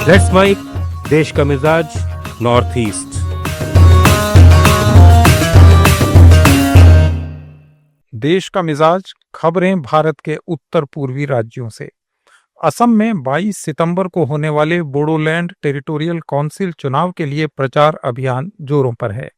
Let's mic देश का मिजाज नॉर्थ ईस्ट। देश का मिजाज खबरें भारत के उत्तर पूर्वी राज्यों से। असम में 22 सितंबर को होने वाले बोडोलैंड टेरिटोरियल काउंसिल चुनाव के लिए प्रचार अभियान जोरों पर है।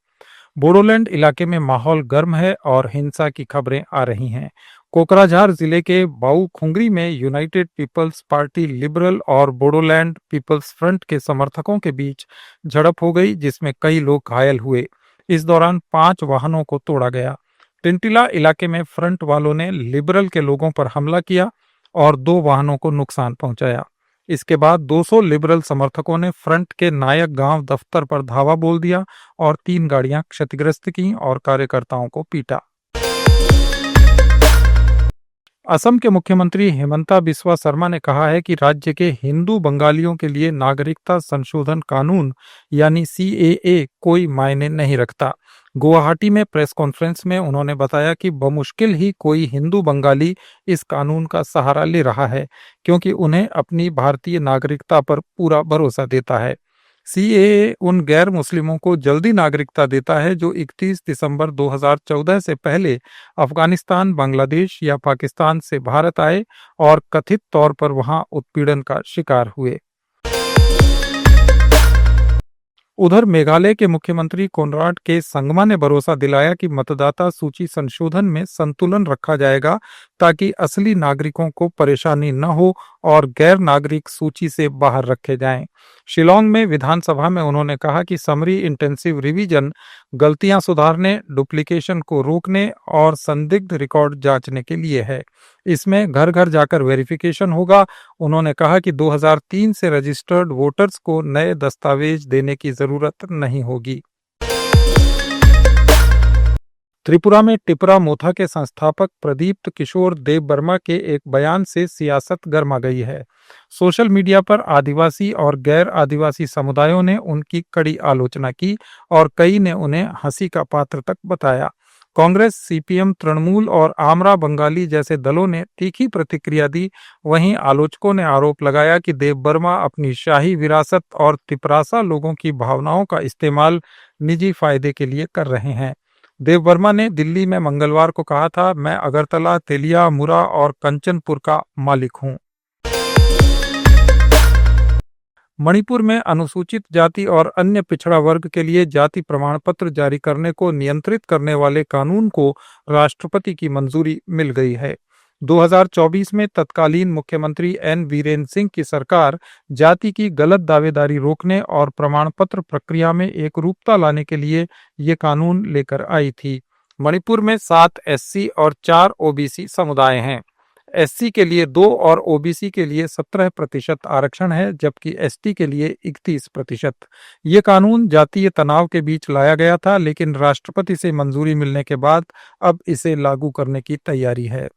बोडोलैंड इलाके में माहौल गर्म है और हिंसा की खबरें आ रही हैं। कोकराझार जिले के बाऊखुंगरी में यूनाइटेड पीपल्स पार्टी लिबरल और बोडोलैंड पीपल्स फ्रंट के समर्थकों के बीच झड़प हो गई, जिसमें कई लोग घायल हुए। इस दौरान 5 वाहनों को तोड़ा गया। टिंटिला इलाके में फ्रंट वालों ने लिबरल के लोगों पर हमला किया और 2 वाहनों को नुकसान पहुंचाया। इसके बाद 200 लिबरल समर्थकों ने फ्रंट के नायक गांव दफ्तर पर धावा बोल दिया और 3 गाड़ियां क्षतिग्रस्त की और कार्यकर्ताओं को पीटा। असम के मुख्यमंत्री हिमंता बिस्वा शर्मा ने कहा है कि राज्य के हिंदू बंगालियों के लिए नागरिकता संशोधन कानून यानी सीएए कोई मायने नहीं रखता। गुवाहाटी में प्रेस कॉन्फ्रेंस में उन्होंने बताया कि बमुश्किल ही कोई हिंदू बंगाली इस कानून का सहारा ले रहा है, क्योंकि उन्हें अपनी भारतीय नागरिकता पर पूरा भरोसा देता है। सीएए उन गैर मुस्लिमों को जल्दी नागरिकता देता है जो 31 दिसंबर 2014 से पहले अफगानिस्तान, बांग्लादेश या पाकिस्तान से भारत आए और कथित तौर पर वहां उत्पीड़न का शिकार हुए। उधर मेघालय के मुख्यमंत्री कोनराड के संगमा ने भरोसा दिलाया कि मतदाता सूची संशोधन में संतुलन रखा जाएगा ताकि असली नागरिकों को परेशानी न हो और गैर नागरिक सूची से बाहर रखे जाएं। शिलोंग में विधानसभा में उन्होंने कहा कि समरी इंटेंसिव रिवीजन गलतियां सुधारने, डुप्लीकेशन को रोकने और संदिग्ध रिकॉर्ड जांचने के लिए है। इसमें घर घर जाकर वेरिफिकेशन होगा। उन्होंने कहा कि 2003 से रजिस्टर्ड वोटर्स को नए दस्तावेज देने की जरूरत नहीं होगी। त्रिपुरा में टिपरा मोथा के संस्थापक प्रदीप्त किशोर देबबर्मा के एक बयान से सियासत गर्मा गई है। सोशल मीडिया पर आदिवासी और गैर आदिवासी समुदायों ने उनकी कड़ी आलोचना की और कई ने उन्हें हंसी का पात्र तक बताया। कांग्रेस, सीपीएम, तृणमूल और आमरा बंगाली जैसे दलों ने तीखी प्रतिक्रिया दी। वहीं आलोचकों ने आरोप लगाया कि देबबर्मा अपनी शाही विरासत और तिपरासा लोगों की भावनाओं का इस्तेमाल निजी फायदे के लिए कर रहे हैं। देबबर्मा ने दिल्ली में मंगलवार को कहा था, मैं अगरतला, तेलिया, मुरा और कंचनपुर का मालिक हूं। मणिपुर में अनुसूचित जाति और अन्य पिछड़ा वर्ग के लिए जाति प्रमाण पत्र जारी करने को नियंत्रित करने वाले कानून को राष्ट्रपति की मंजूरी मिल गई है। 2024 में तत्कालीन मुख्यमंत्री एन वीरेन सिंह की सरकार जाति की गलत दावेदारी रोकने और प्रमाण पत्र प्रक्रिया में एकरूपता लाने के लिए ये कानून लेकर आई थी। मणिपुर में 7 एससी और 4 ओबीसी समुदाय हैं। एससी के लिए 2 और ओबीसी के लिए 17% आरक्षण है, जबकि एसटी के लिए 31%। ये कानून जातीय तनाव के बीच लाया गया था, लेकिन राष्ट्रपति से मंजूरी मिलने के बाद अब इसे लागू करने की तैयारी है।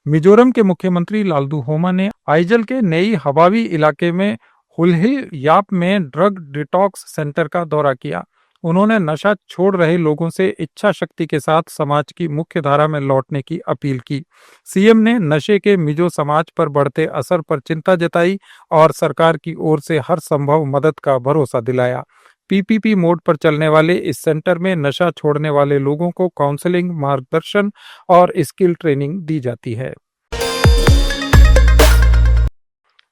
मिजोरम के मुख्यमंत्री लालदूहोमा ने आइजल के नई हवावी इलाके में हुलहिल याप में ड्रग डिटॉक्स सेंटर का दौरा किया। उन्होंने नशा छोड़ रहे लोगों से इच्छा शक्ति के साथ समाज की मुख्य धारा में लौटने की अपील की। सीएम ने नशे के मिजो समाज पर बढ़ते असर पर चिंता जताई और सरकार की ओर से हर संभव मदद का भरोसा दिलाया। पीपीपी मोड पर चलने वाले इस सेंटर में नशा छोड़ने वाले लोगों को काउंसलिंग, मार्गदर्शन और स्किल ट्रेनिंग दी जाती है।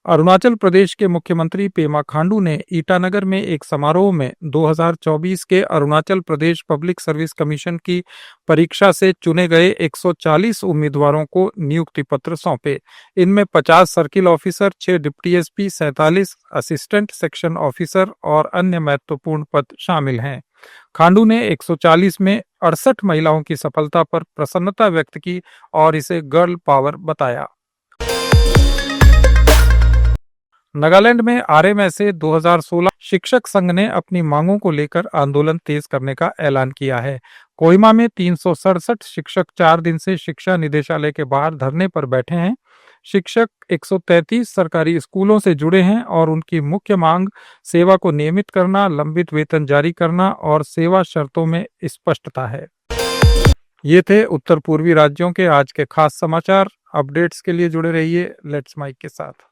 अरुणाचल प्रदेश के मुख्यमंत्री पेमा खांडू ने ईटानगर में एक समारोह में 2024 के Arunachal Pradesh public service commission की परीक्षा से चुने गए 140 उम्मीदवारों को नियुक्ति पत्र सौंपे। इनमें 50 circle officer, 6 deputy SP, 47 assistant section officer और अन्य महत्वपूर्ण पद शामिल हैं। खांडू ने 140 में 68 महिलाओं की सफलता पर प्रसन्नता व्यक्त की और इसे गर्ल पावर बताया। नागालैंड में आरएमएसए 2016 शिक्षक संघ ने अपनी मांगों को लेकर आंदोलन तेज करने का ऐलान किया है। कोहिमा में 367 शिक्षक 4 दिन से शिक्षा निदेशालय के बाहर धरने पर बैठे हैं। शिक्षक 133 सरकारी स्कूलों से जुड़े हैं और उनकी मुख्य मांग सेवा को नियमित करना, लंबित वेतन जारी करना और सेवा शर्तों में स्पष्टता है। ये थे उत्तर पूर्वी राज्यों के आज के खास समाचार। अपडेट्स के लिए जुड़े रहिए लेट्स माइक के साथ।